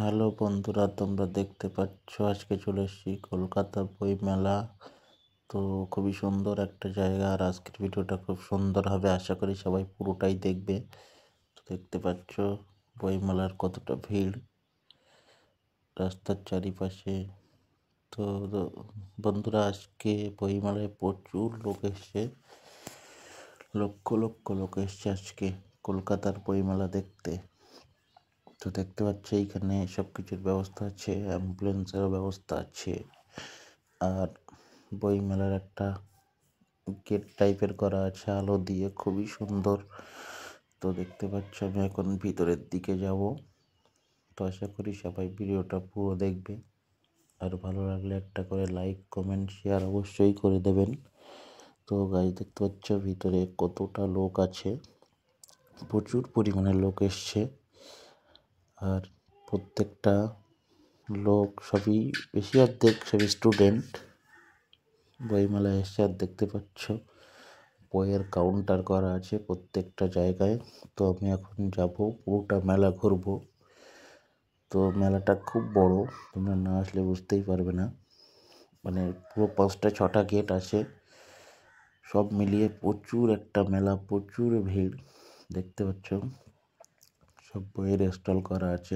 Hello বন্ধুরা, তোমরা দেখতে পাচ্ছ আজকে চলে এসেছি কলকাতা বই মেলা। তো খুবই সুন্দর একটা জায়গা, আর আজকের ভিডিওটা খুব সুন্দর হবে, আশা করি সবাই পুরোটাই দেখবে। তো দেখতে পাচ্ছ বই মেলার কতটা ভিড় রাস্তার চারিপাশে। তো বন্ধুরা, আজকে বই মেলায় প্রচুর লোক এসছে, লক্ষ লক্ষ লোক এসছে আজকে কলকাতার বই মেলা দেখতে। তো দেখতে পাচ্ছ এইখানে সব কিছুর ব্যবস্থা আছে, অ্যাম্বুলেন্সেরও ব্যবস্থা আছে, আর বই মেলার একটা গেট টাইপের করা আছে আলো দিয়ে, খুবই সুন্দর। তো দেখতে পাচ্ছ আমি এখন ভিতরের দিকে যাব। তো আশা করি সবাই ভিডিওটা পুরো দেখবে, আর ভালো লাগলে একটা করে লাইক কমেন্ট শেয়ার অবশ্যই করে দেবেন। তো গাইজ দেখতে পাচ্ছ ভিতরে কতটা লোক আছে, প্রচুর পরিমাণে লোক এসছে, আর প্রত্যেকটা লোক সবই বেশি অর্ধেক সবই স্টুডেন্ট বইমেলায় এসছে। আর দেখতে পাচ্ছ বইয়ের কাউন্টার করা আছে প্রত্যেকটা জায়গায়। তো আমি এখন যাব, পুরোটা মেলা ঘুরবো। তো মেলাটা খুব বড়, তোমরা না আসলে বুঝতেই পারবে না। মানে পুরো 5টা 6টা গেট আছে, সব মিলিয়ে প্রচুর একটা মেলা, প্রচুর ভিড়। দেখতে পাচ্ছ সব বইয়ের স্টল করা আছে,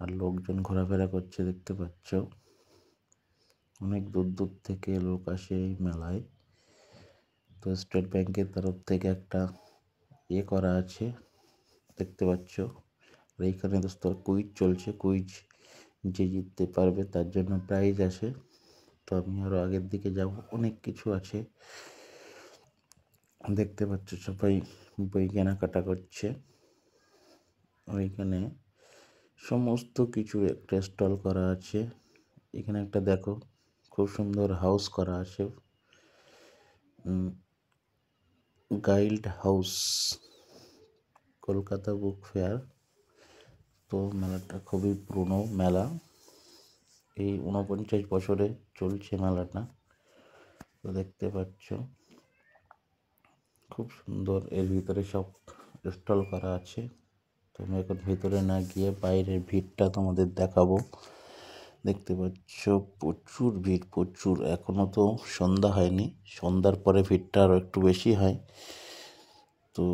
আর লোকজন ঘোরাফেরা করছে। দেখতে পাচ্ছ অনেক দূর দূর থেকে লোক আসে এই মেলায়। তো স্টেট ব্যাংকের তরফ থেকে একটা করা আছে, দেখতে পাচ্ছ। আর এইখানে দোস্ত কুইজ চলছে, কুইজ যে জিততে পারবে তার জন্য প্রাইজ আছে। তো আমি আরও আগের দিকে যাব, অনেক কিছু আছে। দেখতে পাচ্ছ সবাই বই কেনাকাটা করছে। ওইখানে সমস্ত কিছু একটা স্টল করা আছে। এখানে একটা দেখো খুব সুন্দর হাউস করা আছে, guide house, Kolkata book fair. তো মেলাটা খুবই পুরনো মেলা, এই 49 বছরে চলছে মেলাটা। তো দেখতে পাচ্ছ খুব সুন্দর, এর ভিতরে সব স্টল করা আছে। তো আমি এখন ভিতরে না গিয়ে বাইরের ভিড়টা তোমাদের দেখাবো। দেখতে পাচ্ছ প্রচুর ভিড়, প্রচুর। এখনো তো সন্ধ্যা হয়নি, সন্ধ্যার পরে ভিড়টা আরও একটু বেশি হয়। তো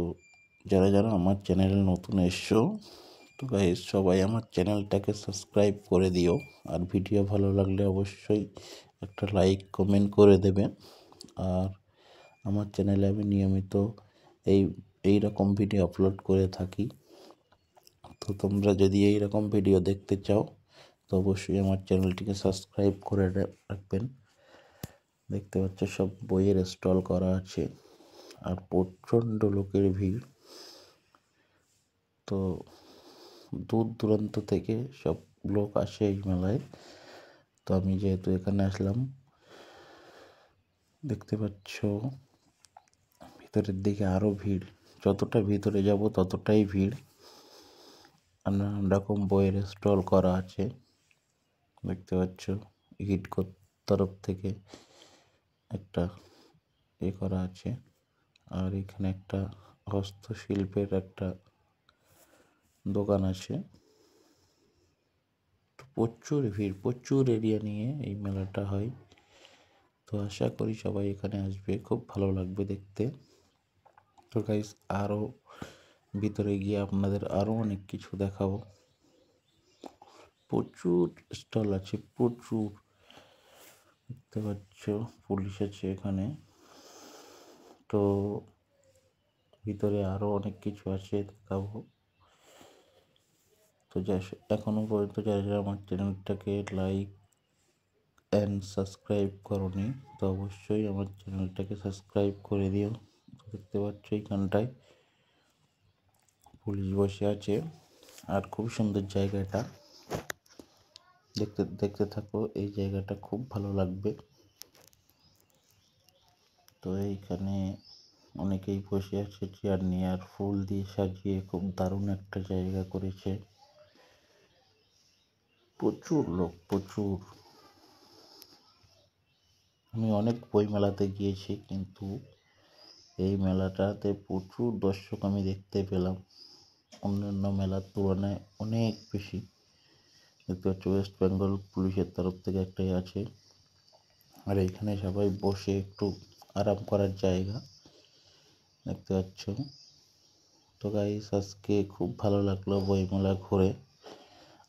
যারা যারা আমার চ্যানেলে নতুন এসছো, তো গাইস সবাই আমার চ্যানেলটাকে সাবস্ক্রাইব করে দিও, আর ভিডিও ভালো লাগলে অবশ্যই একটা লাইক কমেন্ট করে দেবে। আর আমার চ্যানেলে আমি নিয়মিত এই রকম ভিডিও আপলোড করে থাকি। তো তোমরা যদি এই রকম ভিডিও দেখতে চাও তো অবশ্যই আমার চ্যানেলটিকে সাবস্ক্রাইব করে রাখবেন। দেখতে পাচ্ছ সব বইয়ের স্টল করা আছে, আর প্রচণ্ড লোকের ভিড়। তো দূর দূরান্ত থেকে সব লোক আসে এই মেলায়। তো আমি যেহেতু এখানে আসলাম, দেখতে পাচ্ছ ভিতরের দিকে আরও ভিড়, যতটা ভিতরে যাব ততটাই ভিড়। নানান রকম বইয়ের স্টল করা আছে, দেখতে পাচ্ছ হিডকোর তরফ থেকে একটা করা আছে। আর এখানে একটা হস্তশিল্পের একটা দোকান আছে। প্রচুর ভিড়, প্রচুর এরিয়া নিয়ে এই মেলাটা হয়। তো আশা করি সবাই এখানে আসবে, খুব ভালো লাগবে দেখতে। তো গাইস আরও ভিতরে গিয়ে আপনাদের আরও অনেক কিছু দেখাবো। প্রচুর স্টল আছে, প্রচুর। দেখতে পাচ্ছ পুলিশ আছে এখানে। তো ভিতরে আরও অনেক কিছু আছে, দেখাবো। তো এখনও পর্যন্ত যারা যারা আমার চ্যানেলটাকে লাইক অ্যান্ড সাবস্ক্রাইব করোনি, তো অবশ্যই আমার চ্যানেলটাকে সাবস্ক্রাইব করে দিও। দেখতে পাচ্ছ এইখানটায় পুলিশ বসে আছে, আর খুব সুন্দর জায়গাটা। দেখতে দেখতে থাকো, এই জায়গাটা খুব ভালো লাগবে। তো এইখানে অনেকেই বসে আছে চেয়ার নিয়ে, আর ফুল দিয়ে সাজিয়ে খুব দারুণ একটা জায়গা করেছে। প্রচুর লোক, প্রচুর। আমি অনেক বই মেলাতে গিয়েছি, কিন্তু এই মেলাটাতে প্রচুর দর্শক আমি দেখতে পেলাম, অন্যান্য মেলার তুলনায় অনেক বেশি। দেখতে পাচ্ছ ওয়েস্ট বেঙ্গল পুলিশের তরফ থেকে একটাই আছে। আর এইখানে সবাই বসে একটু আরাম করার জায়গা দেখতে পাচ্ছ। তো গাইস আজকে খুব ভালো লাগলো বইমেলা ঘুরে।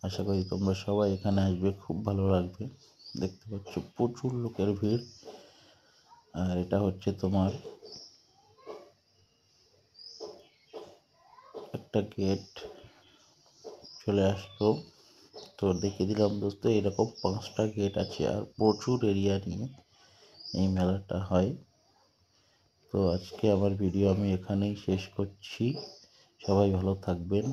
আশা করি তোমরা সবাই এখানে আসবে, খুব ভালো লাগবে। দেখতে পাচ্ছ প্রচুর লোকের ভিড়। আর এটা হচ্ছে তোমার একটা গেট চলে আসলো। তো দেখিয়ে দিলাম দোস্ত, এরকম 5টা গেট আছে আর প্রচুর এরিয়া নিয়ে এই মেলাটা হয়। তো আজকে আমার ভিডিও আমি এখানেই শেষ করছি। সবাই ভালো থাকবেন।